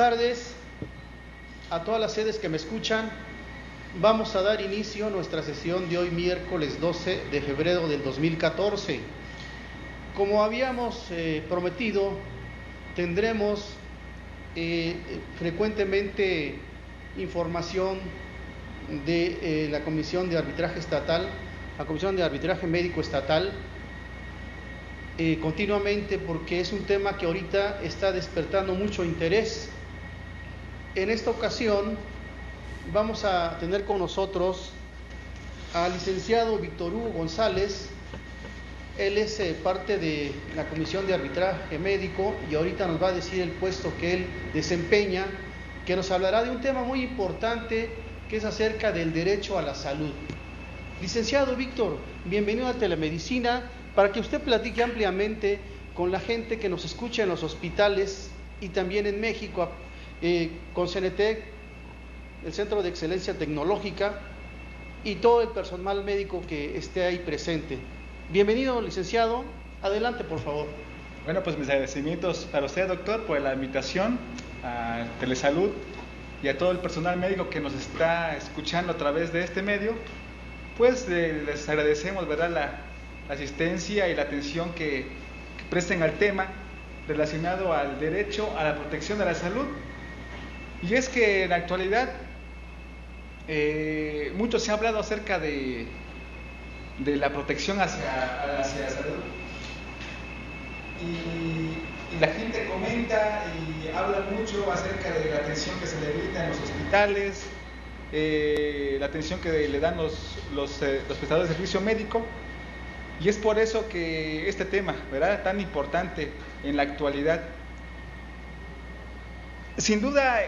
tardes a todas las sedes que me escuchan. Vamos a dar inicio a nuestra sesión de hoy, miércoles 12 de febrero del 2014. Como habíamos prometido, tendremos frecuentemente información de la Comisión de Arbitraje Estatal, la Comisión de Arbitraje Médico Estatal, continuamente, porque es un tema que ahorita está despertando mucho interés. En esta ocasión vamos a tener con nosotros al licenciado Víctor Hugo González. Él es parte de la Comisión de Arbitraje Médico y ahorita nos va a decir el puesto que él desempeña, que nos hablará de un tema muy importante que es acerca del derecho a la salud. Licenciado Víctor, bienvenido a Telemedicina, para que usted platique ampliamente con la gente que nos escucha en los hospitales y también en México, con CNT, el Centro de Excelencia Tecnológica, y todo el personal médico que esté ahí presente. Bienvenido, licenciado. Adelante, por favor. Bueno, pues mis agradecimientos para usted, doctor, por la invitación a Telesalud y a todo el personal médico que nos está escuchando a través de este medio. Pues les agradecemos, ¿verdad?, la asistencia y la atención que presten al tema relacionado al derecho a la protección de la salud. Y es que en la actualidad mucho se ha hablado acerca de la protección hacia la salud, y la gente comenta y habla mucho acerca de la atención que se le brinda en los hospitales, la atención que le dan los prestadores de servicio médico. Y es por eso que este tema, ¿verdad?, tan importante en la actualidad. Sin duda,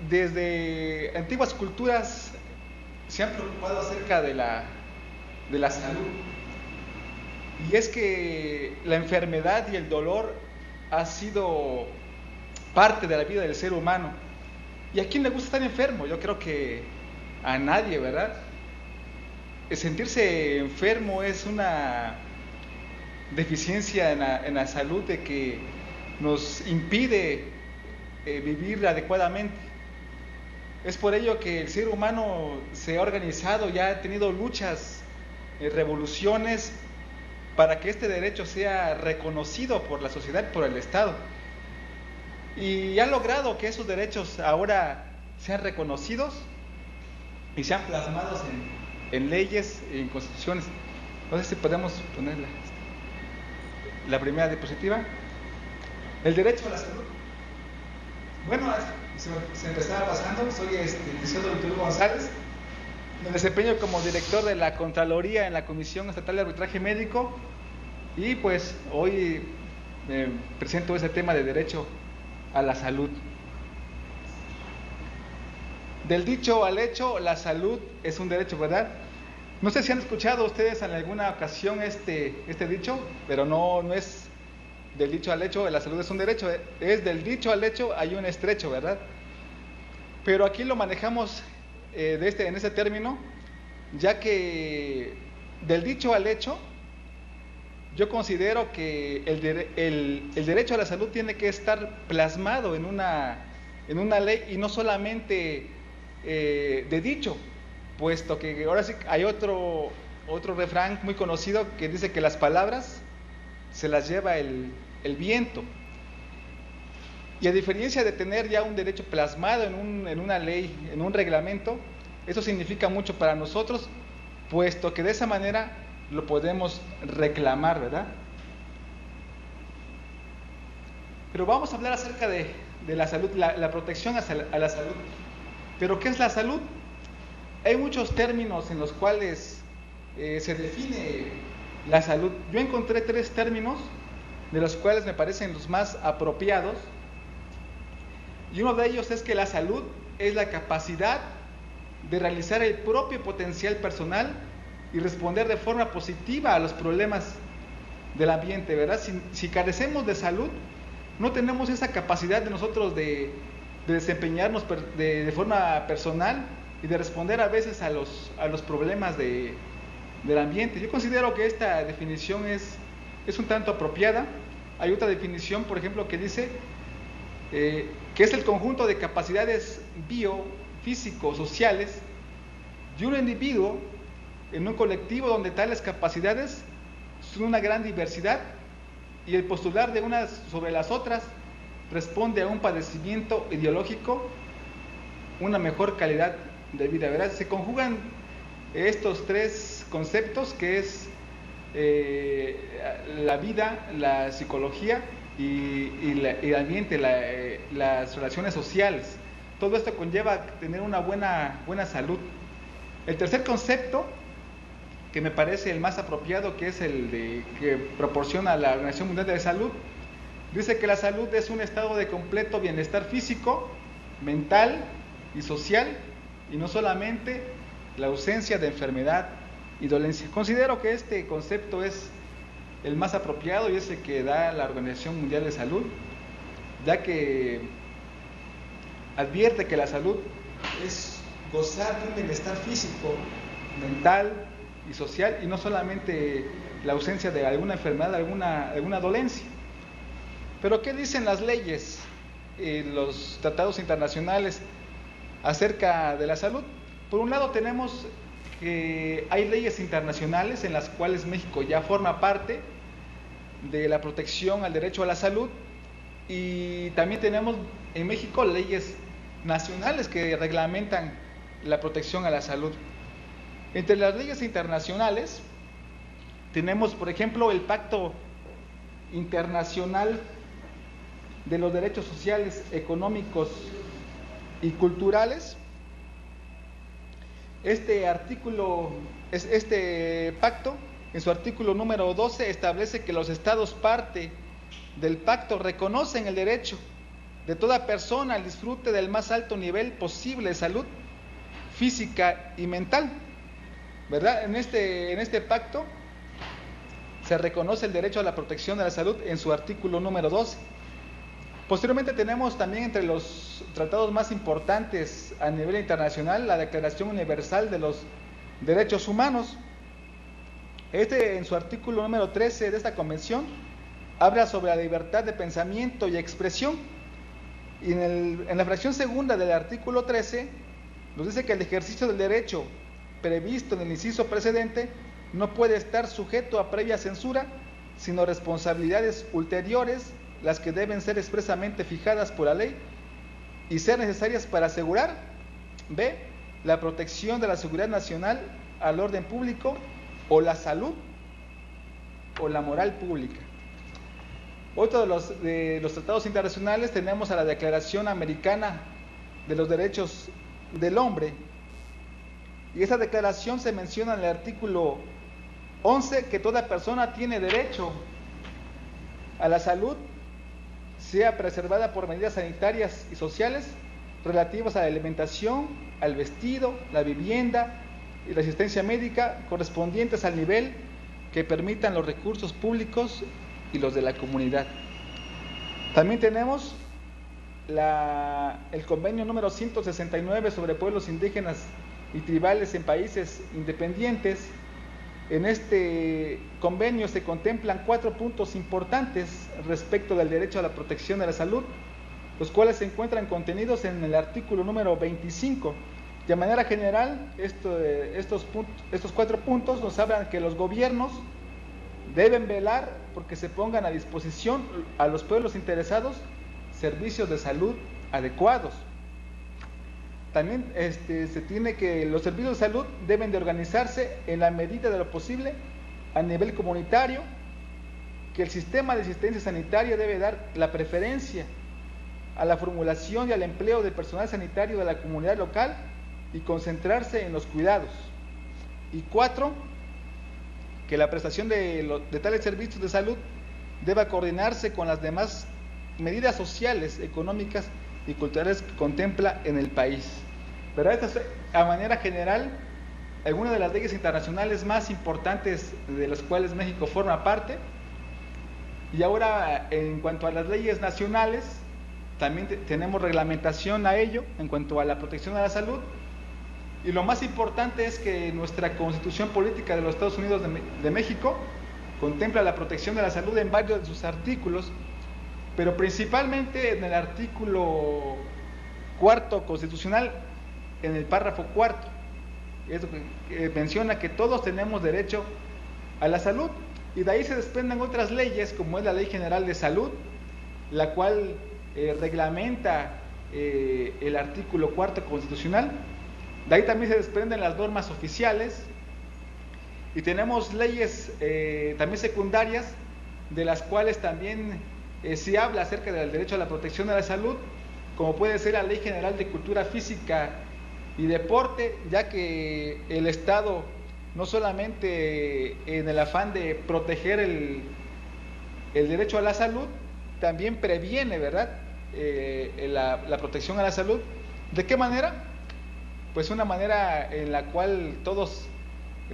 desde antiguas culturas se han preocupado acerca de la salud. Y es que la enfermedad y el dolor ha sido parte de la vida del ser humano. ¿Y a quién le gusta estar enfermo? Yo creo que a nadie, ¿verdad? Sentirse enfermo es una deficiencia en la salud de que nos impide vivir adecuadamente. Es por ello que el ser humano se ha organizado, ya ha tenido luchas, revoluciones, para que este derecho sea reconocido por la sociedad, por el Estado. Y ha logrado que esos derechos ahora sean reconocidos y sean plasmados en leyes y en constituciones. No sé si podemos poner la primera diapositiva. El derecho a la salud. Bueno, se me estaba pasando. Soy el licenciado Víctor Hugo González. Me desempeño como director de la Contraloría en la Comisión Estatal de Arbitraje Médico, y pues hoy presento ese tema de derecho a la salud. Del dicho al hecho, la salud es un derecho, ¿verdad? No sé si han escuchado ustedes en alguna ocasión este dicho, pero no es del dicho al hecho, la salud es un derecho, es del dicho al hecho hay un estrecho, ¿verdad? Pero aquí lo manejamos en ese término, ya que del dicho al hecho, yo considero que el derecho a la salud tiene que estar plasmado en una ley, y no solamente de dicho, puesto que ahora sí hay otro refrán muy conocido que dice que las palabras se las lleva el viento. Y a diferencia de tener ya un derecho plasmado en una ley, en un reglamento, eso significa mucho para nosotros, puesto que de esa manera lo podemos reclamar, ¿verdad? Pero vamos a hablar acerca de la salud, la protección a la salud. ¿Pero qué es la salud? Hay muchos términos en los cuales se define la salud. Yo encontré 3 términos de los cuales me parecen los más apropiados, y uno de ellos es que la salud es la capacidad de realizar el propio potencial personal y responder de forma positiva a los problemas del ambiente, ¿verdad? Si carecemos de salud, no tenemos esa capacidad de nosotros de desempeñarnos de forma personal y de responder a veces a los problemas del ambiente. Yo considero que esta definición es un tanto apropiada. Hay otra definición, por ejemplo, que dice que es el conjunto de capacidades biofísico-sociales de un individuo en un colectivo donde tales capacidades son una gran diversidad y el postular de unas sobre las otras responde a un padecimiento ideológico, una mejor calidad de vida, ¿verdad? Se conjugan estos tres conceptos que es la vida, la psicología y el ambiente, las relaciones sociales. Todo esto conlleva tener una buena salud. El tercer concepto, que me parece el más apropiado, que es el que proporciona la Organización Mundial de la Salud, dice que la salud es un estado de completo bienestar físico, mental y social, y no solamente la ausencia de enfermedad y dolencia. Considero que este concepto es el más apropiado y es el que da la Organización Mundial de Salud, ya que advierte que la salud es gozar de un bienestar físico, mental y social, y no solamente la ausencia de alguna enfermedad, alguna dolencia. Pero ¿qué dicen las leyes, los tratados internacionales acerca de la salud? Por un lado tenemos que hay leyes internacionales en las cuales México ya forma parte de la protección al derecho a la salud, y también tenemos en México leyes nacionales que reglamentan la protección a la salud. Entre las leyes internacionales tenemos, por ejemplo, el Pacto Internacional de los Derechos Sociales, Económicos y Culturales. Este pacto, en su artículo número 12, establece que los estados parte del pacto reconocen el derecho de toda persona al disfrute del más alto nivel posible de salud física y mental, ¿verdad? En este pacto se reconoce el derecho a la protección de la salud en su artículo número 12. Posteriormente tenemos también entre los tratados más importantes a nivel internacional la Declaración Universal de los Derechos Humanos. En su artículo número 13 de esta convención habla sobre la libertad de pensamiento y expresión, y en la fracción segunda del artículo 13 nos dice que el ejercicio del derecho previsto en el inciso precedente no puede estar sujeto a previa censura, sino responsabilidades ulteriores, las que deben ser expresamente fijadas por la ley y ser necesarias para asegurar, b, la protección de la seguridad nacional, al orden público, o la salud, o la moral pública. Otro de los tratados internacionales tenemos a la Declaración Americana de los Derechos del Hombre, y esa declaración se menciona en el artículo 11 que toda persona tiene derecho a la salud, sea preservada por medidas sanitarias y sociales relativas a la alimentación, al vestido, la vivienda y la asistencia médica correspondientes al nivel que permitan los recursos públicos y los de la comunidad. También tenemos el convenio número 169 sobre pueblos indígenas y tribales en países independientes. En este convenio se contemplan 4 puntos importantes respecto del derecho a la protección de la salud, los cuales se encuentran contenidos en el artículo número 25. De manera general, estos 4 puntos nos hablan que los gobiernos deben velar porque se pongan a disposición a los pueblos interesados servicios de salud adecuados. También se tiene que los servicios de salud deben de organizarse en la medida de lo posible a nivel comunitario, que el sistema de asistencia sanitaria debe dar la preferencia a la formulación y al empleo del personal sanitario de la comunidad local y concentrarse en los cuidados. Y 4, que la prestación de tales servicios de salud deba coordinarse con las demás medidas sociales, económicas y culturales que contempla en el país. Pero esta es, a manera general, algunas de las leyes internacionales más importantes de las cuales México forma parte. Y ahora, en cuanto a las leyes nacionales, también tenemos reglamentación a ello en cuanto a la protección de la salud. Y lo más importante es que nuestra Constitución Política de los Estados Unidos de México contempla la protección de la salud en varios de sus artículos, pero principalmente en el artículo 4 constitucional, en el párrafo 4, que menciona que todos tenemos derecho a la salud, y de ahí se desprenden otras leyes, como es la Ley General de Salud, la cual reglamenta el artículo 4 constitucional. De ahí también se desprenden las normas oficiales, y tenemos leyes también secundarias, de las cuales también se habla acerca del derecho a la protección de la salud, como puede ser la Ley General de Cultura Física y Deporte, ya que el Estado, no solamente en el afán de proteger el derecho a la salud, también previene, ¿verdad?, la protección a la salud. ¿De qué manera? Pues una manera en la cual todos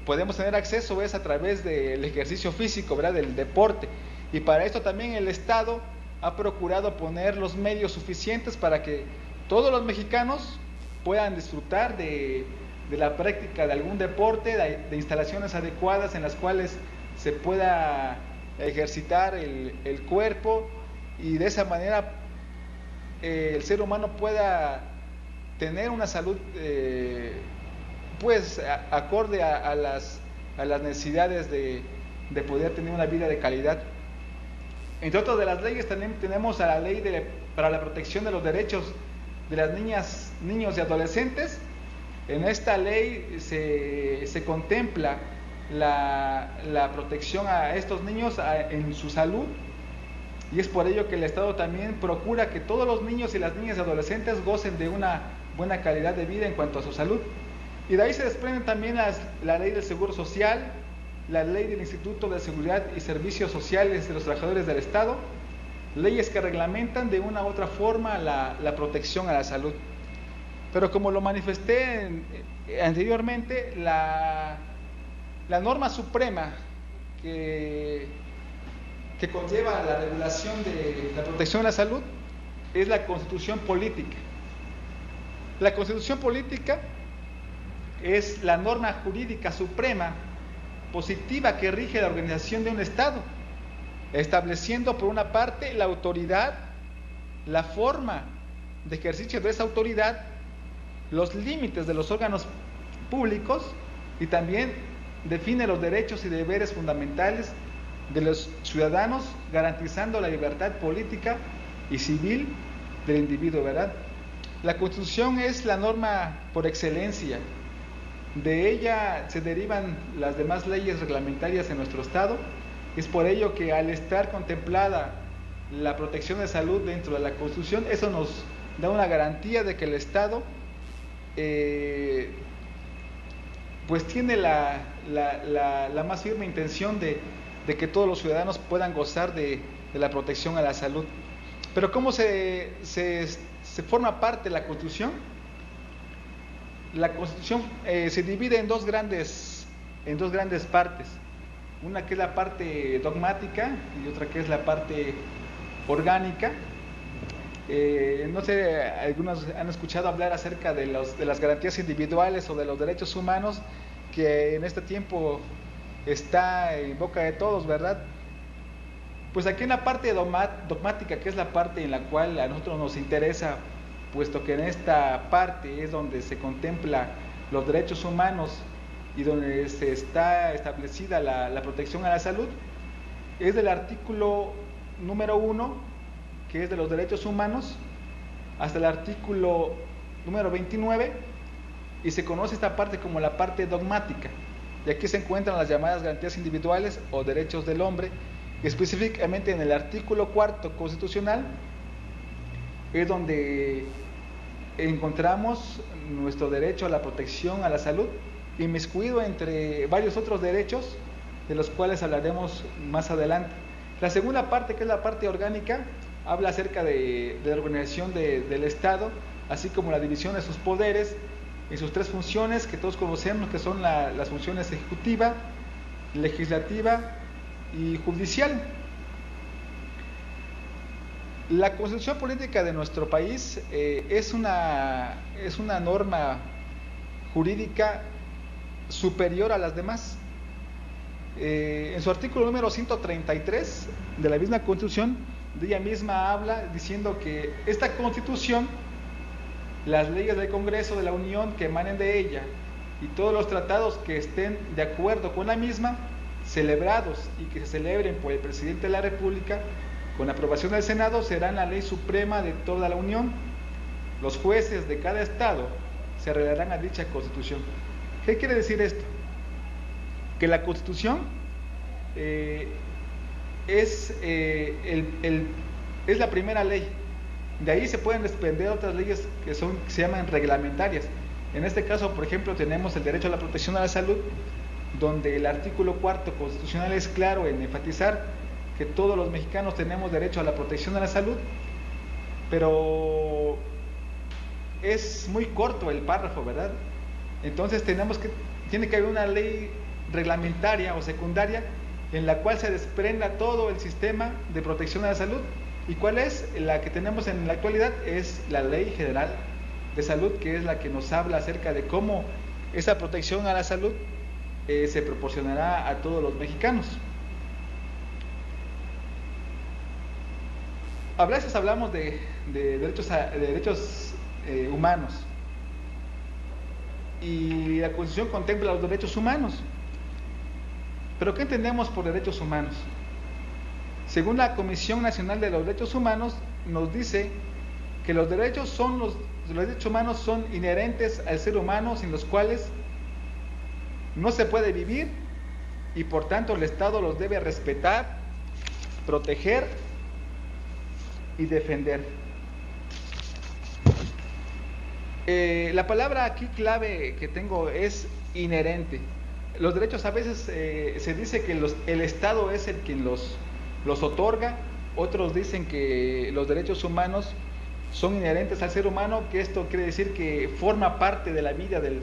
podemos tener acceso es a través del ejercicio físico, ¿verdad?, del deporte, y para esto también el Estado ha procurado poner los medios suficientes para que todos los mexicanos puedan disfrutar de la práctica de algún deporte, de instalaciones adecuadas en las cuales se pueda ejercitar el cuerpo, y de esa manera el ser humano pueda tener una salud pues acorde a las necesidades de poder tener una vida de calidad. Entre otras de las leyes también tenemos a la ley para la protección de los derechos de las niñas, niños y adolescentes. En esta ley se contempla la protección a estos niños en su salud, y es por ello que el Estado también procura que todos los niños y las niñas y adolescentes gocen de una buena calidad de vida en cuanto a su salud. Y de ahí se desprenden también la ley del Seguro Social, la ley del Instituto de Seguridad y Servicios Sociales de los Trabajadores del Estado, leyes que reglamentan de una u otra forma la protección a la salud. Pero como lo manifesté anteriormente, la norma suprema que conlleva la regulación de la protección a la salud es la Constitución Política. La Constitución Política es la norma jurídica suprema positiva que rige la organización de un Estado, estableciendo por una parte la autoridad, la forma de ejercicio de esa autoridad, los límites de los órganos públicos, y también define los derechos y deberes fundamentales de los ciudadanos, garantizando la libertad política y civil del individuo, ¿verdad? La Constitución es la norma por excelencia. De ella se derivan las demás leyes reglamentarias en nuestro Estado. Es por ello que al estar contemplada la protección de salud dentro de la Constitución, eso nos da una garantía de que el Estado pues tiene la más firme intención de que todos los ciudadanos puedan gozar de la protección a la salud. Pero ¿cómo se forma parte de la Constitución? La Constitución se divide en dos grandes partes. Una que es la parte dogmática y otra que es la parte orgánica. No sé, algunos han escuchado hablar acerca de las garantías individuales o de los derechos humanos, que en este tiempo está en boca de todos, ¿verdad? Pues aquí en la parte dogmática, que es la parte en la cual a nosotros nos interesa, puesto que en esta parte es donde se contempla los derechos humanos y donde se está establecida la protección a la salud, es del artículo número 1, que es de los derechos humanos, hasta el artículo número 29, y se conoce esta parte como la parte dogmática. Y aquí se encuentran las llamadas garantías individuales o derechos del hombre, y específicamente en el artículo 4 constitucional es donde encontramos nuestro derecho a la protección a la salud, inmiscuido entre varios otros derechos, de los cuales hablaremos más adelante. La segunda parte, que es la parte orgánica, habla acerca de la organización del Estado, así como la división de sus poderes y sus tres funciones que todos conocemos, que son las funciones ejecutiva, legislativa y judicial. La Constitución Política de nuestro país es una norma jurídica superior a las demás. En su artículo número 133 de la misma Constitución ella misma habla diciendo que esta Constitución, las leyes del Congreso de la Unión que emanen de ella y todos los tratados que estén de acuerdo con la misma, celebrados y que se celebren por el presidente de la República, con aprobación del Senado, serán la ley suprema de toda la Unión. Los jueces de cada estado se arreglarán a dicha Constitución. ¿Qué quiere decir esto? Que la Constitución es la primera ley. De ahí se pueden desprender otras leyes que se llaman reglamentarias. En este caso, por ejemplo, tenemos el derecho a la protección a la salud, donde el artículo 4 constitucional es claro en enfatizar que todos los mexicanos tenemos derecho a la protección a la salud, pero es muy corto el párrafo, ¿verdad? Entonces tiene que haber una ley reglamentaria o secundaria en la cual se desprenda todo el sistema de protección a la salud. ¿Y cuál es? La que tenemos en la actualidad es la Ley General de Salud, que es la que nos habla acerca de cómo esa protección a la salud se proporcionará a todos los mexicanos. A veces hablamos de derechos humanos, y la Constitución contempla los derechos humanos. ¿Pero qué entendemos por derechos humanos? Según la Comisión Nacional de los Derechos Humanos, nos dice que los derechos humanos son inherentes al ser humano, sin los cuales no se puede vivir, y por tanto el Estado los debe respetar, proteger y defender. La palabra aquí clave que tengo es inherente. Los derechos a veces se dice que el Estado es el quien los otorga. Otros dicen que los derechos humanos son inherentes al ser humano, que esto quiere decir que forma parte de la vida del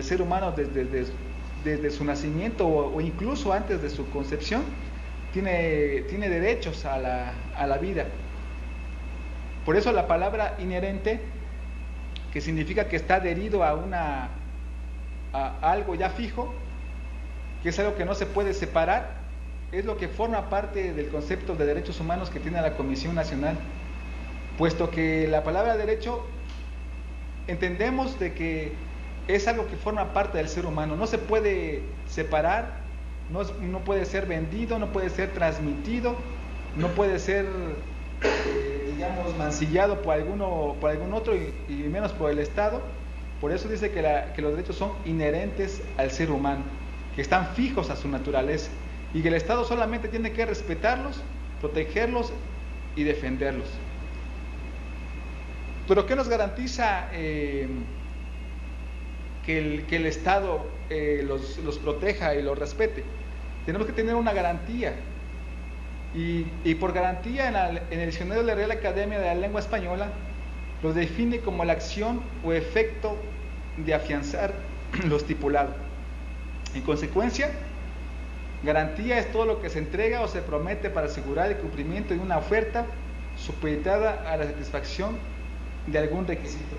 ser humano desde su nacimiento o incluso antes de su concepción. Tiene derechos a la vida. Por eso la palabra inherente, que significa que está adherido a algo ya fijo, que es algo que no se puede separar, es lo que forma parte del concepto de derechos humanos que tiene la Comisión Nacional. Puesto que la palabra derecho entendemos de que es algo que forma parte del ser humano, no se puede separar, no puede ser vendido, no puede ser transmitido, no puede ser mancillado por algún otro y menos por el Estado. Por eso dice que los derechos son inherentes al ser humano, que están fijos a su naturaleza, y que el Estado solamente tiene que respetarlos, protegerlos y defenderlos. Pero ¿qué nos garantiza que el Estado los proteja y los respete? Tenemos que tener una garantía. Y por garantía en el diccionario de la Real Academia de la Lengua Española los define como la acción o efecto de afianzar lo estipulado. En consecuencia, garantía es todo lo que se entrega o se promete para asegurar el cumplimiento de una oferta supeditada a la satisfacción de algún requisito.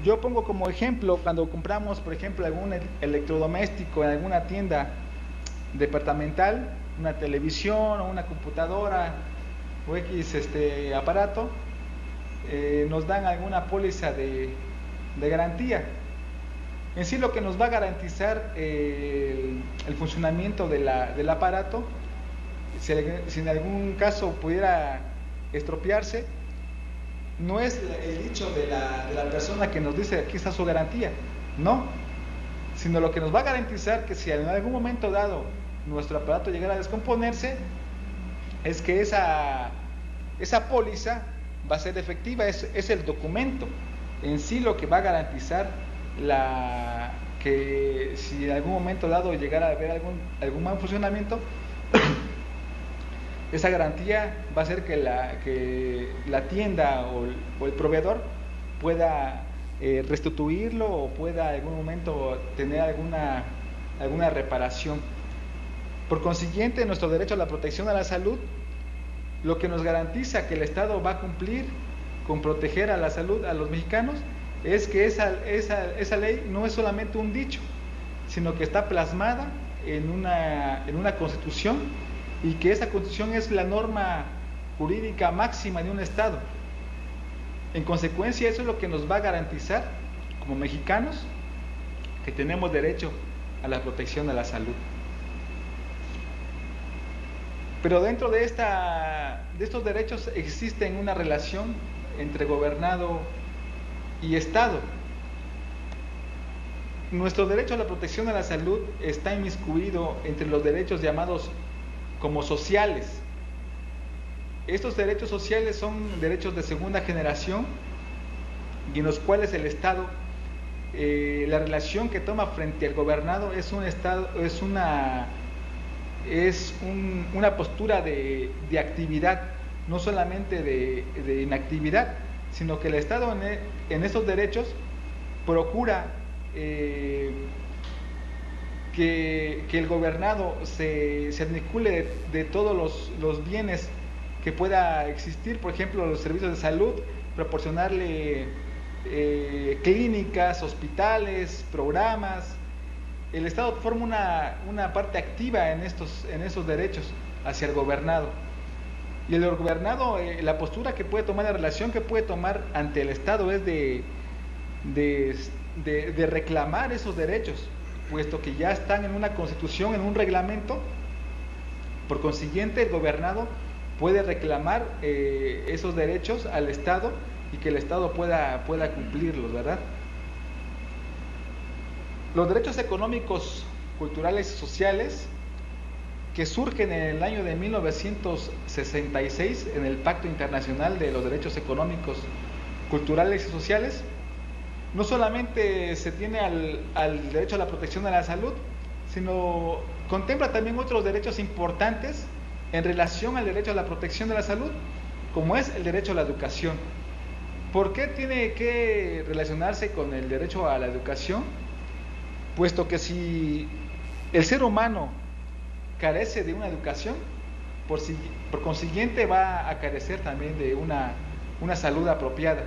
Yo pongo como ejemplo cuando compramos, por ejemplo, algún electrodoméstico en alguna tienda departamental, una televisión o una computadora o X aparato, nos dan alguna póliza de garantía. En sí, lo que nos va a garantizar el funcionamiento del aparato, si en algún caso pudiera estropearse, no es el dicho de la persona que nos dice aquí está su garantía, no, sino lo que nos va a garantizar que si en algún momento dado nuestro aparato llegara a descomponerse, es que esa póliza va a ser efectiva, es el documento en sí lo que va a garantizar que si en algún momento dado llegara a haber algún mal funcionamiento, esa garantía va a hacer que la tienda o el proveedor pueda restituirlo o pueda en algún momento tener alguna reparación. Por consiguiente, nuestro derecho a la protección a la salud, lo que nos garantiza que el Estado va a cumplir con proteger a la salud a los mexicanos, es que esa ley no es solamente un dicho, sino que está plasmada en una Constitución, y que esa Constitución es la norma jurídica máxima de un Estado. En consecuencia, eso es lo que nos va a garantizar, como mexicanos, que tenemos derecho a la protección de la salud. Pero dentro de estos derechos existe una relación entre gobernado y Estado. Nuestro derecho a la protección de la salud está inmiscuido entre los derechos llamados como sociales. Estos derechos sociales son derechos de segunda generación y en los cuales el Estado, la relación que toma frente al gobernado es una postura de actividad, no solamente de inactividad, sino que el Estado en estos derechos procura que el gobernado se admicule de todos los bienes que pueda existir, por ejemplo, los servicios de salud, proporcionarle clínicas, hospitales, programas. El Estado forma una parte activa en esos derechos hacia el gobernado. Y el gobernado, la postura que puede tomar, la relación que puede tomar ante el Estado es de reclamar esos derechos, puesto que ya están en una constitución, en un reglamento. Por consiguiente, el gobernado puede reclamar esos derechos al Estado y que el Estado pueda cumplirlos, ¿verdad? Los derechos económicos, culturales y sociales que surgen en el año de 1966 en el Pacto Internacional de los Derechos Económicos, Culturales y Sociales, no solamente se tiene al derecho a la protección de la salud, sino contempla también otros derechos importantes en relación al derecho a la protección de la salud, como es el derecho a la educación. ¿Por qué tiene que relacionarse con el derecho a la educación? Puesto que si el ser humano carece de una educación, por consiguiente va a carecer también de una salud apropiada,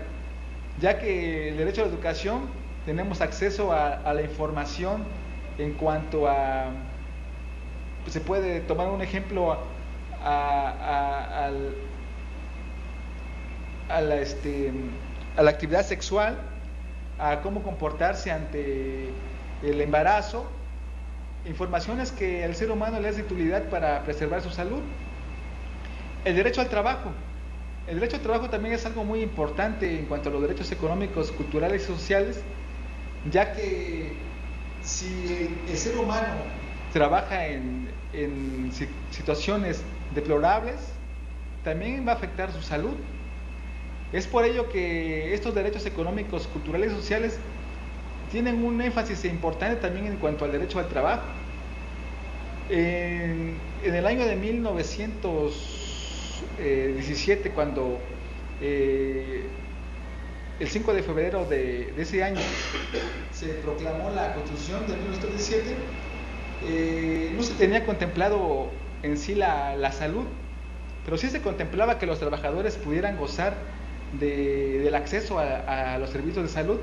ya que el derecho a la educación tenemos acceso a la información en cuanto a, se puede tomar un ejemplo a la actividad sexual, a cómo comportarse ante el embarazo, informaciones que al ser humano le es de utilidad para preservar su salud. El derecho al trabajo. El derecho al trabajo también es algo muy importante en cuanto a los derechos económicos, culturales y sociales, ya que si el ser humano trabaja en situaciones deplorables, también va a afectar su salud. Es por ello que estos derechos económicos, culturales y sociales tienen un énfasis importante también en cuanto al derecho al trabajo. En el año de 1917, cuando el 5 de febrero de ese año se proclamó la Constitución de 1917, no se tenía contemplado en sí la salud, pero sí se contemplaba que los trabajadores pudieran gozar del acceso a los servicios de salud,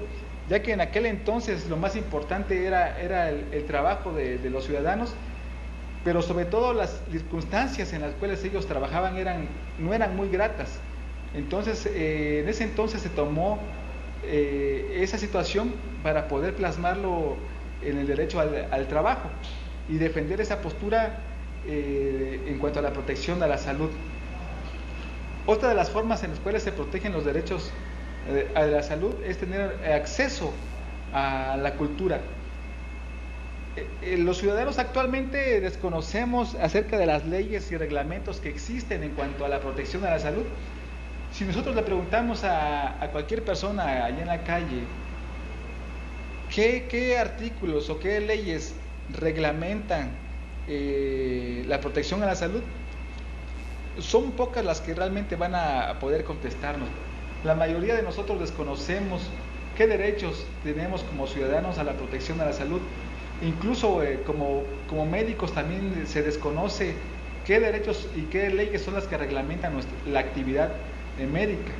ya que en aquel entonces lo más importante era el trabajo de los ciudadanos, pero sobre todo las circunstancias en las cuales ellos trabajaban no eran muy gratas. Entonces, en ese entonces se tomó esa situación para poder plasmarlo en el derecho al trabajo y defender esa postura en cuanto a la protección de la salud. Otra de las formas en las cuales se protegen los derechos a la salud es tener acceso a la cultura. Los ciudadanos actualmente desconocemos acerca de las leyes y reglamentos que existen en cuanto a la protección de la salud. Si nosotros le preguntamos a cualquier persona allá en la calle qué artículos o qué leyes reglamentan la protección a la salud, son pocas las que realmente van a poder contestarnos. La mayoría de nosotros desconocemos qué derechos tenemos como ciudadanos a la protección a la salud. Incluso como médicos también se desconoce qué derechos y qué leyes son las que reglamentan la actividad médica.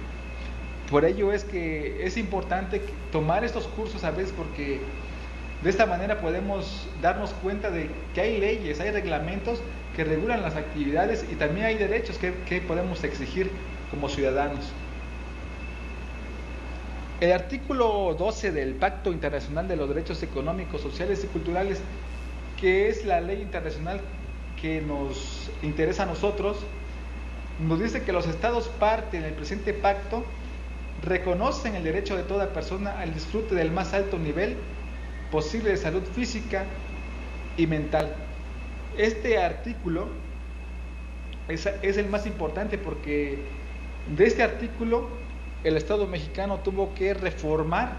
Por ello es que es importante tomar estos cursos a veces, porque de esta manera podemos darnos cuenta de que hay leyes, hay reglamentos que regulan las actividades y también hay derechos que podemos exigir como ciudadanos. El artículo 12 del Pacto Internacional de los Derechos Económicos, Sociales y Culturales, que es la ley internacional que nos interesa a nosotros, nos dice que los estados parte en el presente pacto reconocen el derecho de toda persona al disfrute del más alto nivel posible de salud física y mental. Este artículo es el más importante porque de este artículo el Estado mexicano tuvo que reformar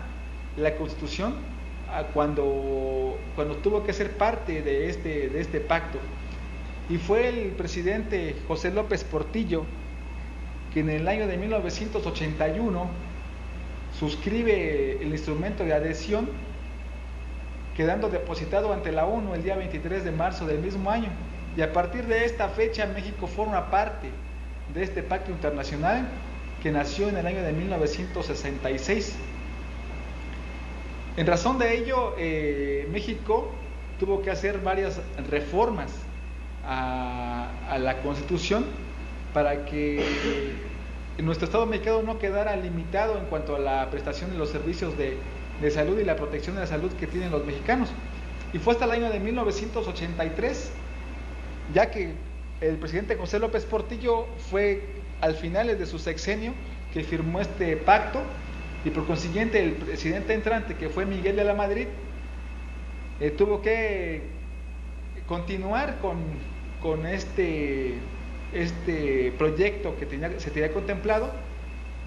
la Constitución cuando tuvo que ser parte de este pacto. Y fue el presidente José López Portillo que en el año de 1981 suscribe el instrumento de adhesión, quedando depositado ante la ONU el día 23 de marzo del mismo año. Y a partir de esta fecha México forma parte de este pacto internacional que nació en el año de 1966. En razón de ello, México tuvo que hacer varias reformas a la Constitución para que nuestro Estado mexicano no quedara limitado en cuanto a la prestación de los servicios de salud y la protección de la salud que tienen los mexicanos. Y fue hasta el año de 1983, ya que el presidente José López Portillo fue al finales de su sexenio que firmó este pacto, y por consiguiente el presidente entrante, que fue Miguel de la Madrid, tuvo que continuar con este proyecto que se tenía contemplado,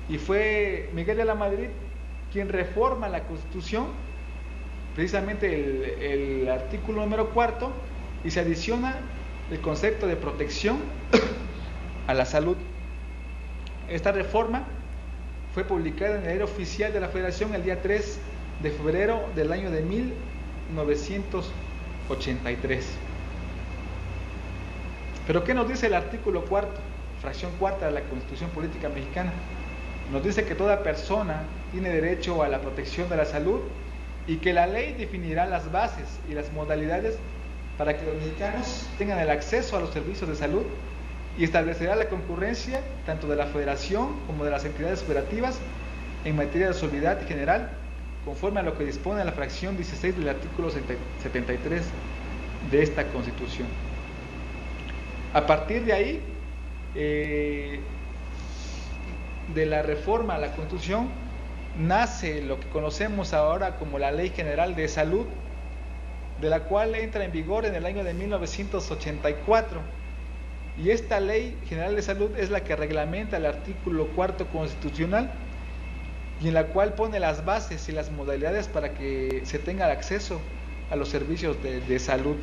y fue Miguel de la Madrid quien reforma la Constitución, precisamente el artículo número 4, y se adiciona el concepto de protección a la salud. Esta reforma fue publicada en el Diario Oficial de la Federación el día 3 de febrero del año de 1983. Pero ¿qué nos dice el artículo 4, fracción 4 de la Constitución Política Mexicana? Nos dice que toda persona tiene derecho a la protección de la salud y que la ley definirá las bases y las modalidades para que los mexicanos tengan el acceso a los servicios de salud, y establecerá la concurrencia tanto de la Federación como de las entidades federativas en materia de salubridad general, conforme a lo que dispone la fracción 16 del artículo 73 de esta Constitución. A partir de ahí, de la reforma a la Constitución, nace lo que conocemos ahora como la Ley General de Salud, de la cual entra en vigor en el año de 1984. Y esta Ley General de Salud es la que reglamenta el artículo 4 constitucional, y en la cual pone las bases y las modalidades para que se tenga acceso a los servicios de salud.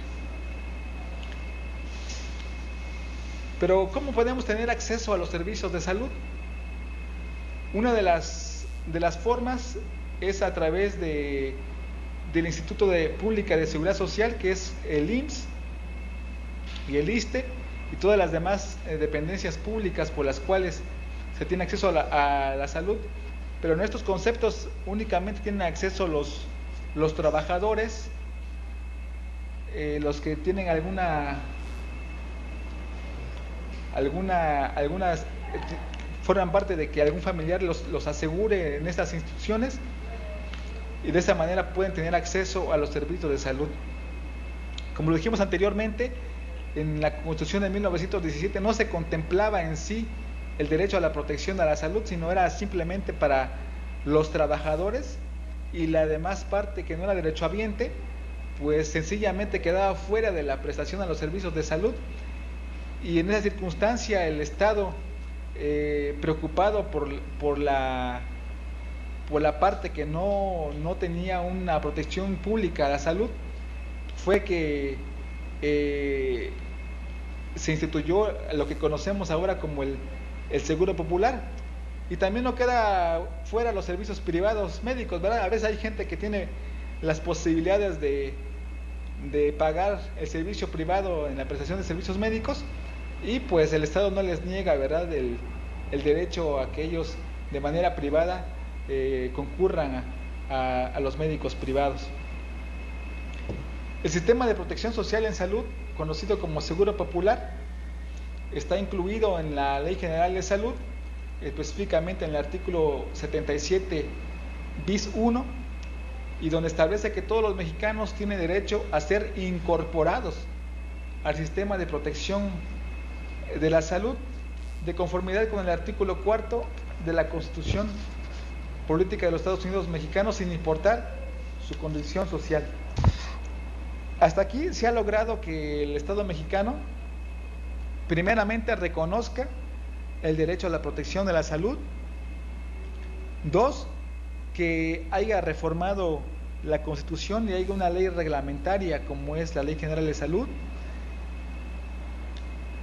Pero ¿cómo podemos tener acceso a los servicios de salud? Una de las formas es a través del Instituto Pública de Seguridad Social, que es el IMSS y el ISSSTE, y todas las demás dependencias públicas por las cuales se tiene acceso a la salud. Pero en estos conceptos únicamente tienen acceso los trabajadores, los que tienen algunas forman parte de que algún familiar los asegure en estas instituciones, y de esa manera pueden tener acceso a los servicios de salud. Como lo dijimos anteriormente, en la Constitución de 1917 no se contemplaba en sí el derecho a la protección a la salud, sino era simplemente para los trabajadores, y la demás parte que no era derechohabiente pues sencillamente quedaba fuera de la prestación a los servicios de salud. Y en esa circunstancia el Estado, preocupado por la parte que no tenía una protección pública a la salud, fue que se instituyó lo que conocemos ahora como el Seguro Popular. Y también no queda fuera los servicios privados médicos, ¿verdad? A veces hay gente que tiene las posibilidades de pagar el servicio privado en la prestación de servicios médicos, y pues el Estado no les niega, ¿verdad?, el derecho a que ellos de manera privada concurran a los médicos privados. El sistema de protección social en salud, conocido como Seguro Popular, está incluido en la Ley General de Salud, específicamente en el artículo 77 bis 1, y donde establece que todos los mexicanos tienen derecho a ser incorporados al sistema de protección de la salud, de conformidad con el artículo 4 de la Constitución Política de los Estados Unidos Mexicanos, sin importar su condición social. Hasta aquí se ha logrado que el Estado mexicano primeramente reconozca el derecho a la protección de la salud. 2, que haya reformado la Constitución y haya una ley reglamentaria como es la Ley General de Salud.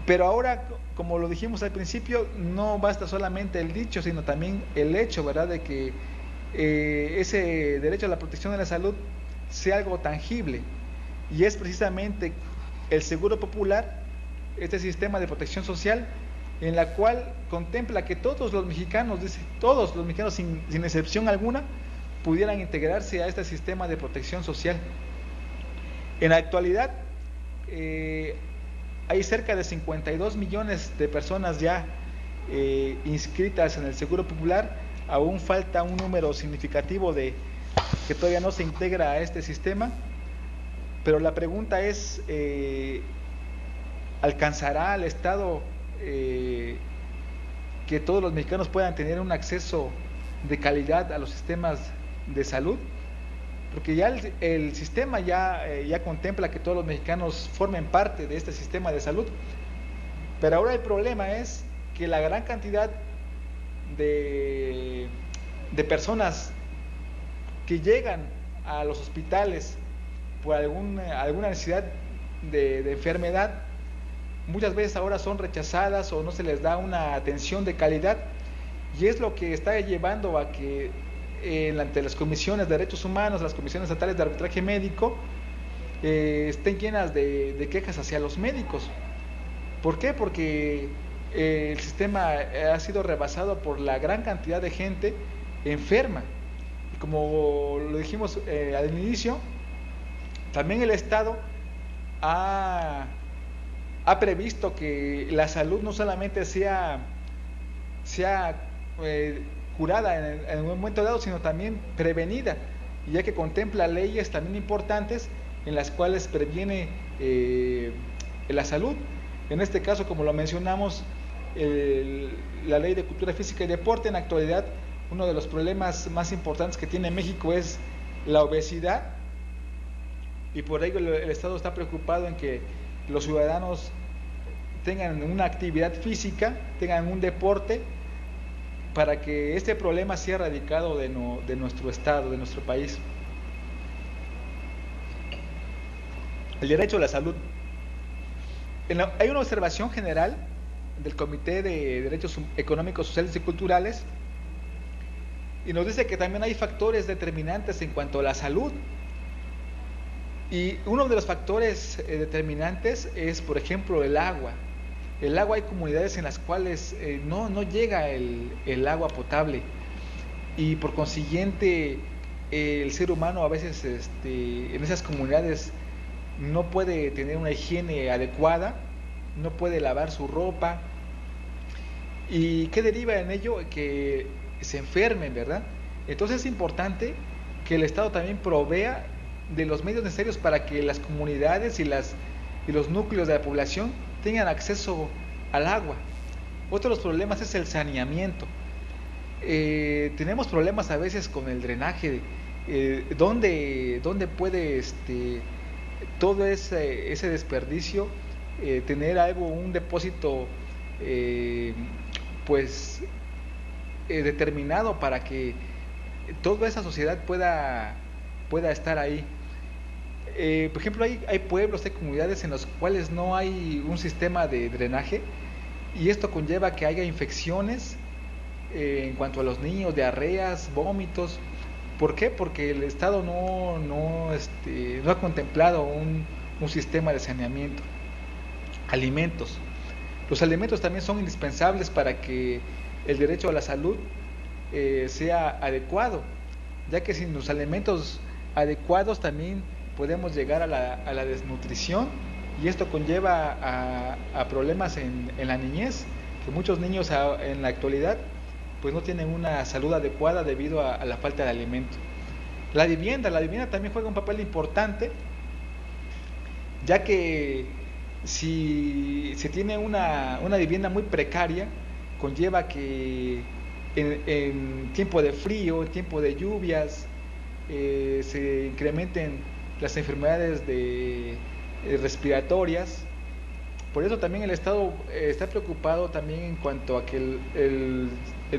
Pero ahora, como lo dijimos al principio, no basta solamente el dicho, sino también el hecho, ¿verdad?, de que ese derecho a la protección de la salud sea algo tangible. Y es precisamente el Seguro Popular, este sistema de protección social, en la cual contempla que todos los mexicanos, dice, todos los mexicanos sin excepción alguna, pudieran integrarse a este sistema de protección social. En la actualidad, hay cerca de 52 millones de personas ya inscritas en el Seguro Popular. Aún falta un número significativo de que todavía no se integra a este sistema. Pero la pregunta es, ¿alcanzará al Estado que todos los mexicanos puedan tener un acceso de calidad a los sistemas de salud? Porque ya el sistema ya contempla que todos los mexicanos formen parte de este sistema de salud. Pero ahora el problema es que la gran cantidad de personas que llegan a los hospitales por alguna necesidad de enfermedad, muchas veces ahora son rechazadas o no se les da una atención de calidad, y es lo que está llevando a que ante las comisiones de derechos humanos, las comisiones estatales de arbitraje médico, estén llenas de quejas hacia los médicos. ¿Por qué? Porque el sistema ha sido rebasado por la gran cantidad de gente enferma. Y como lo dijimos al inicio, también el Estado ha previsto que la salud no solamente sea curada en un momento dado, sino también prevenida, ya que contempla leyes también importantes en las cuales previene la salud. En este caso, como lo mencionamos, la Ley de Cultura Física y Deporte. En la actualidad, uno de los problemas más importantes que tiene México es la obesidad, y por ello el Estado está preocupado en que los ciudadanos tengan una actividad física, tengan un deporte, para que este problema sea erradicado de nuestro estado, de nuestro país. El derecho a la salud. Hay una observación general del Comité de Derechos Económicos, Sociales y Culturales, y nos dice que también hay factores determinantes en cuanto a la salud. Y uno de los factores determinantes es, por ejemplo, el agua. El agua, hay comunidades en las cuales no llega el agua potable, y por consiguiente el ser humano a veces en esas comunidades no puede tener una higiene adecuada, no puede lavar su ropa. ¿Y qué deriva en ello? Que se enfermen, ¿verdad? Entonces es importante que el Estado también provea de los medios necesarios para que las comunidades y los núcleos de la población tengan acceso al agua. Otro de los problemas es el saneamiento. Tenemos problemas a veces con el drenaje. ¿Dónde puede todo ese desperdicio tener un depósito determinado para que toda esa sociedad pueda estar ahí? Por ejemplo, hay pueblos, hay comunidades en los cuales no hay un sistema de drenaje, y esto conlleva que haya infecciones en cuanto a los niños, diarreas, vómitos. ¿Por qué? Porque el Estado no ha contemplado un sistema de saneamiento. Alimentos. Los alimentos también son indispensables para que el derecho a la salud sea adecuado, ya que sin los alimentos adecuados también podemos llegar a la desnutrición, y esto conlleva a problemas en la niñez, que muchos niños en la actualidad pues no tienen una salud adecuada debido a la falta de alimento. La vivienda también juega un papel importante, ya que si se tiene una vivienda muy precaria, conlleva que en tiempo de frío, en tiempo de lluvias, se incrementen las enfermedades respiratorias. Por eso también el Estado está preocupado también en cuanto a que el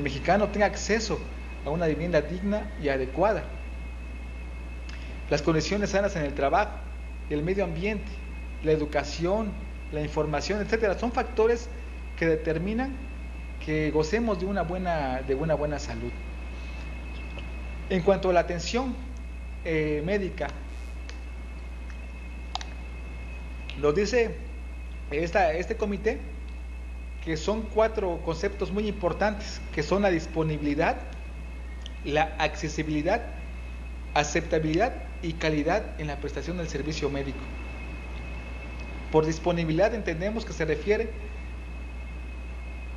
mexicano tenga acceso a una vivienda digna y adecuada. Las condiciones sanas en el trabajo, el medio ambiente, la educación, la información, etcétera, son factores que determinan que gocemos de una buena salud. En cuanto a la atención médica, lo dice este comité, que son 4 conceptos muy importantes, que son la disponibilidad, la accesibilidad, aceptabilidad y calidad en la prestación del servicio médico. Por disponibilidad entendemos que se refiere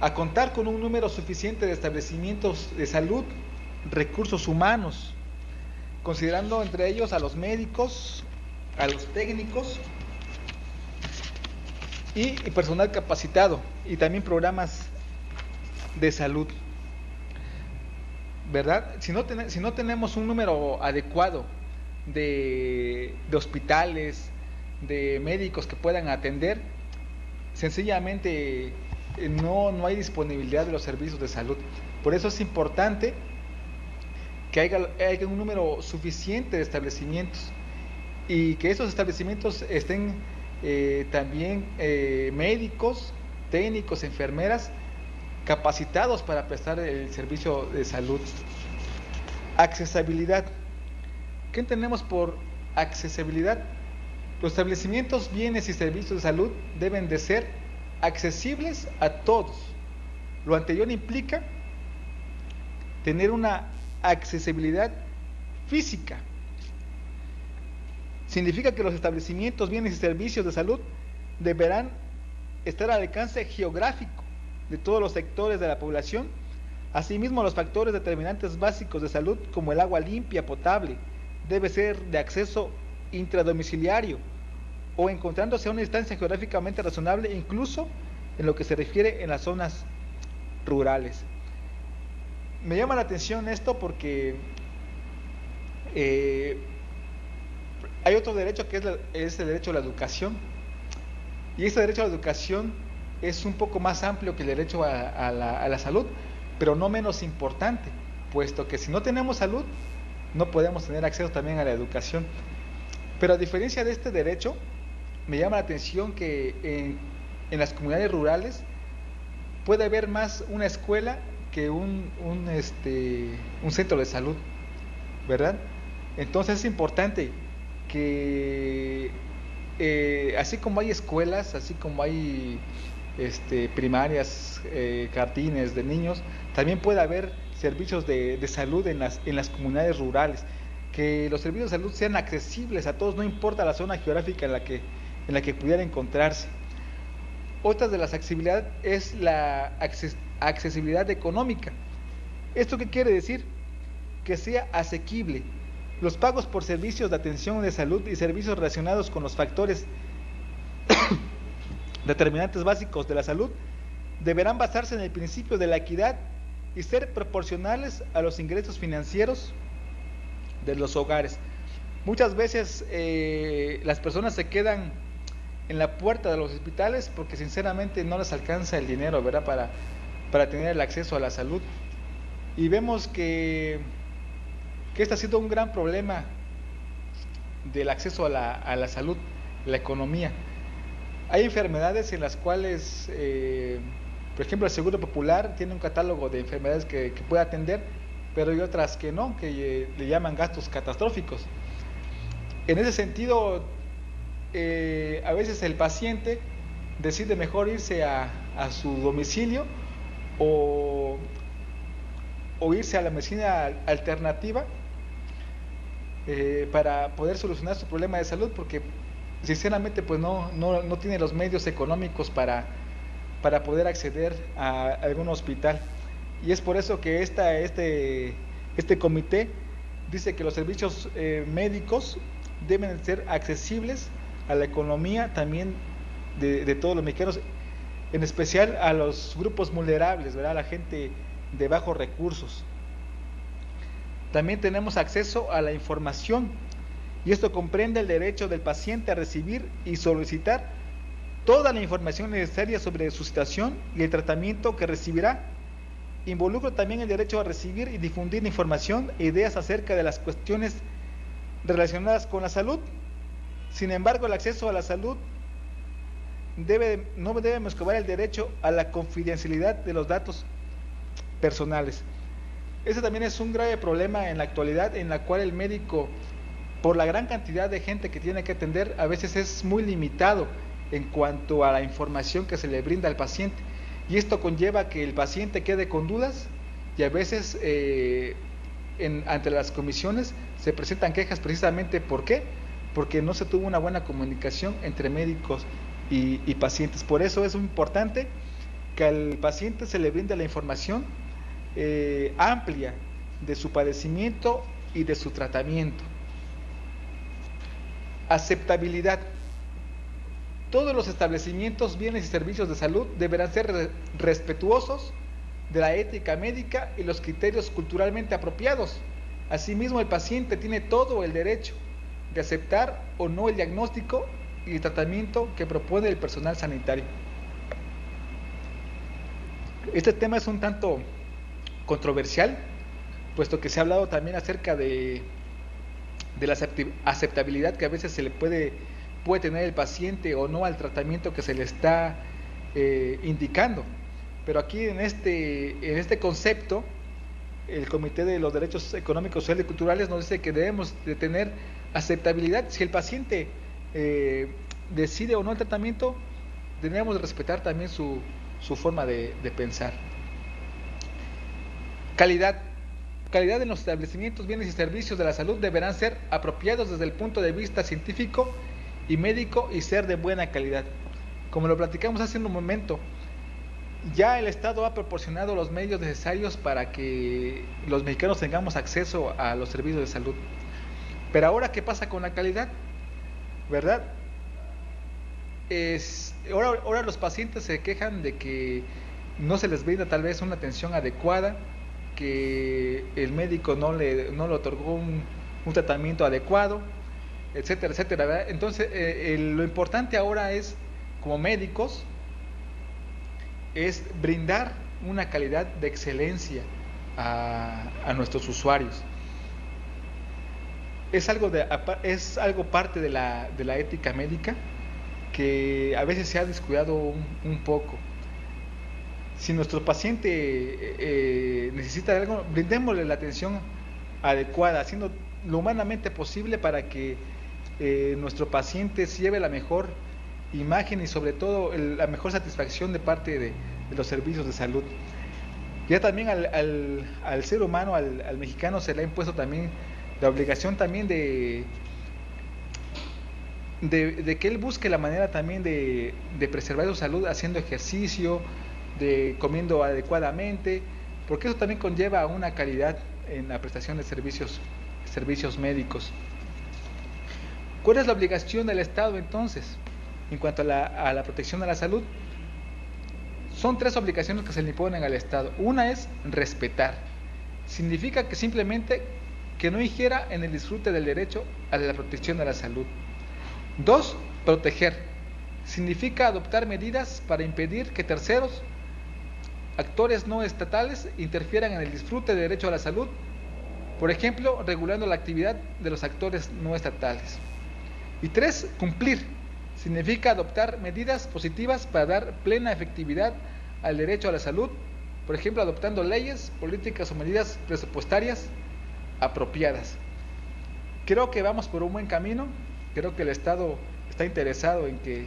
a contar con un número suficiente de establecimientos de salud, recursos humanos, considerando entre ellos a los médicos, a los técnicos y personal capacitado, y también programas de salud, ¿verdad? Si no tenemos un número adecuado de hospitales, de médicos que puedan atender, sencillamente no hay disponibilidad de los servicios de salud. Por eso es importante que haya un número suficiente de establecimientos, y que esos establecimientos estén también médicos, técnicos, enfermeras capacitados para prestar el servicio de salud. Accesibilidad. ¿Qué entendemos por accesibilidad? Los establecimientos, bienes y servicios de salud deben de ser accesibles a todos. Lo anterior implica tener una accesibilidad física. Significa que los establecimientos, bienes y servicios de salud deberán estar al alcance geográfico de todos los sectores de la población. Asimismo, los factores determinantes básicos de salud, como el agua limpia, potable, debe ser de acceso intradomiciliario o encontrándose a una distancia geográficamente razonable, incluso en lo que se refiere en las zonas rurales. Me llama la atención esto porque hay otro derecho que es el derecho a la educación, y este derecho a la educación es un poco más amplio que el derecho a la salud, pero no menos importante, puesto que si no tenemos salud, no podemos tener acceso también a la educación. Pero a diferencia de este derecho, me llama la atención que en las comunidades rurales puede haber más una escuela que un centro de salud, ¿verdad? Entonces es importante que así como hay escuelas, así como hay primarias, jardines de niños, también puede haber servicios de salud en las comunidades rurales, que los servicios de salud sean accesibles a todos, no importa la zona geográfica en la que pudiera encontrarse. Otra de las accesibilidades es la accesibilidad económica. ¿Esto qué quiere decir? Que sea asequible. Los pagos por servicios de atención de salud y servicios relacionados con los factores determinantes básicos de la salud deberán basarse en el principio de la equidad y ser proporcionales a los ingresos financieros de los hogares. Muchas veces las personas se quedan en la puerta de los hospitales porque sinceramente no les alcanza el dinero, ¿verdad?, para tener el acceso a la salud. Y vemos que este ha sido un gran problema del acceso a la salud, la economía. Hay enfermedades en las cuales, por ejemplo, el Seguro Popular tiene un catálogo de enfermedades que puede atender, pero hay otras que no, que le llaman gastos catastróficos. En ese sentido, a veces el paciente decide mejor irse a su domicilio o irse a la medicina alternativa para poder solucionar su problema de salud, porque sinceramente pues no tiene los medios económicos para poder acceder a algún hospital. Y es por eso que este comité dice que los servicios médicos deben ser accesibles a la economía también de todos los mexicanos, en especial a los grupos vulnerables, ¿verdad? A la gente de bajos recursos. También tenemos acceso a la información, y esto comprende el derecho del paciente a recibir y solicitar toda la información necesaria sobre su situación y el tratamiento que recibirá. Involucra también el derecho a recibir y difundir información e ideas acerca de las cuestiones relacionadas con la salud. Sin embargo, el acceso a la salud no debe menoscabar el derecho a la confidencialidad de los datos personales. Ese también es un grave problema en la actualidad, en la cual el médico, por la gran cantidad de gente que tiene que atender, a veces es muy limitado en cuanto a la información que se le brinda al paciente, y esto conlleva que el paciente quede con dudas, y a veces ante las comisiones se presentan quejas precisamente ¿por qué? Porque no se tuvo una buena comunicación entre médicos y pacientes. Por eso es muy importante que al paciente se le brinde la información amplia de su padecimiento y de su tratamiento. Aceptabilidad. Todos los establecimientos, bienes y servicios de salud deberán ser respetuosos de la ética médica y los criterios culturalmente apropiados. Asimismo, el paciente tiene todo el derecho de aceptar o no el diagnóstico y el tratamiento que propone el personal sanitario. Este tema es un tanto controversial, puesto que se ha hablado también acerca de la aceptabilidad que a veces se le puede tener el paciente o no al tratamiento que se le está indicando. Pero aquí en este concepto, el Comité de los Derechos Económicos, Sociales y Culturales nos dice que debemos de tener aceptabilidad. Si el paciente decide o no el tratamiento, debemos de respetar también su forma de pensar. Calidad en los establecimientos, bienes y servicios de la salud deberán ser apropiados desde el punto de vista científico y médico y ser de buena calidad. Como lo platicamos hace un momento, ya el Estado ha proporcionado los medios necesarios para que los mexicanos tengamos acceso a los servicios de salud. Pero ahora, ¿qué pasa con la calidad? ¿Verdad? Ahora los pacientes se quejan de que no se les brinda tal vez una atención adecuada, que el médico no le otorgó un tratamiento adecuado, etcétera, etcétera, ¿verdad? Entonces, lo importante ahora es, como médicos, es brindar una calidad de excelencia a nuestros usuarios. Es algo parte de la ética médica que a veces se ha descuidado un poco. Si nuestro paciente necesita algo, brindémosle la atención adecuada, haciendo lo humanamente posible para que nuestro paciente se lleve la mejor imagen y sobre todo la mejor satisfacción de parte de los servicios de salud. Ya también al ser humano, al mexicano, se le ha impuesto también la obligación también de que él busque la manera también de preservar su salud haciendo ejercicio, de comiendo adecuadamente, porque eso también conlleva una calidad en la prestación de servicios médicos. ¿Cuál es la obligación del Estado entonces en cuanto a la protección de la salud? Son 3 obligaciones que se le imponen al Estado. Una es respetar. Significa que simplemente que no ingiera en el disfrute del derecho a la protección de la salud. 2, proteger. Significa adoptar medidas para impedir que terceros, actores no estatales, interfieran en el disfrute del derecho a la salud, por ejemplo, regulando la actividad de los actores no estatales. Y 3, cumplir. Significa adoptar medidas positivas para dar plena efectividad al derecho a la salud, por ejemplo, adoptando leyes, políticas o medidas presupuestarias apropiadas. Creo que vamos por un buen camino. Creo que el Estado está interesado en que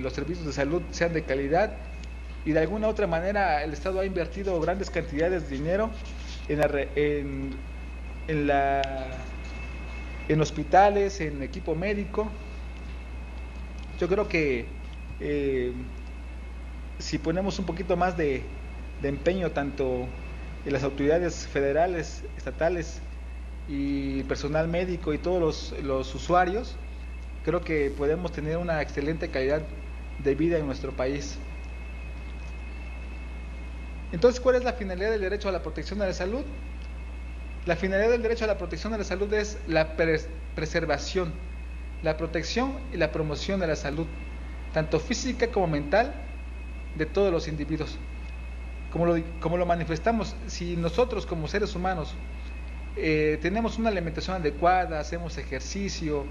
los servicios de salud sean de calidad, y de alguna u otra manera el Estado ha invertido grandes cantidades de dinero en en hospitales, en equipo médico. Yo creo que si ponemos un poquito más de empeño, tanto en las autoridades federales, estatales y personal médico y todos los usuarios, creo que podemos tener una excelente calidad de vida en nuestro país. Entonces, ¿cuál es la finalidad del derecho a la protección de la salud? La finalidad del derecho a la protección de la salud es la preservación, la protección y la promoción de la salud, tanto física como mental, de todos los individuos. Como lo manifestamos, si nosotros como seres humanos tenemos una alimentación adecuada, hacemos ejercicio,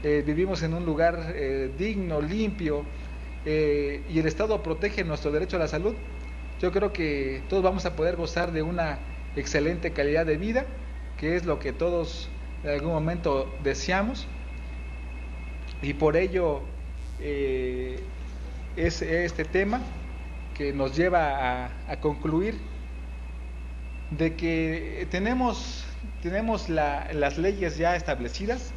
vivimos en un lugar digno, limpio, y el Estado protege nuestro derecho a la salud, yo creo que todos vamos a poder gozar de una excelente calidad de vida, que es lo que todos en algún momento deseamos, y por ello es este tema que nos lleva a concluir de que tenemos las leyes ya establecidas,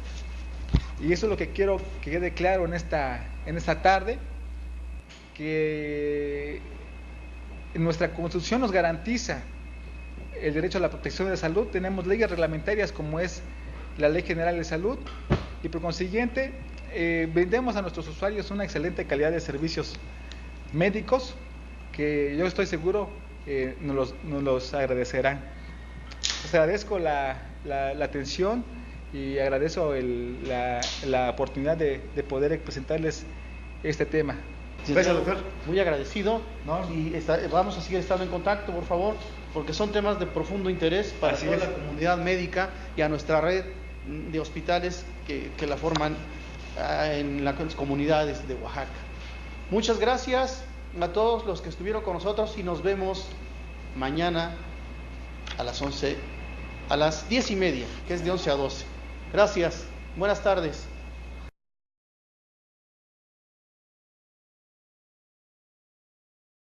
y eso es lo que quiero que quede claro en esta tarde, que nuestra Constitución nos garantiza el derecho a la protección de la salud. Tenemos leyes reglamentarias como es la Ley General de Salud, y por consiguiente brindemos a nuestros usuarios una excelente calidad de servicios médicos, que yo estoy seguro nos los agradecerán. Les agradezco la atención y agradezco la oportunidad de poder presentarles este tema. Gracias, doctor. Muy agradecido, ¿no? Y vamos a seguir estando en contacto, por favor, porque son temas de profundo interés para toda la comunidad médica y a nuestra red de hospitales que la forman en las comunidades de Oaxaca. Muchas gracias a todos los que estuvieron con nosotros, y nos vemos mañana a las 10:30, que es de 11 a 12. Gracias, buenas tardes.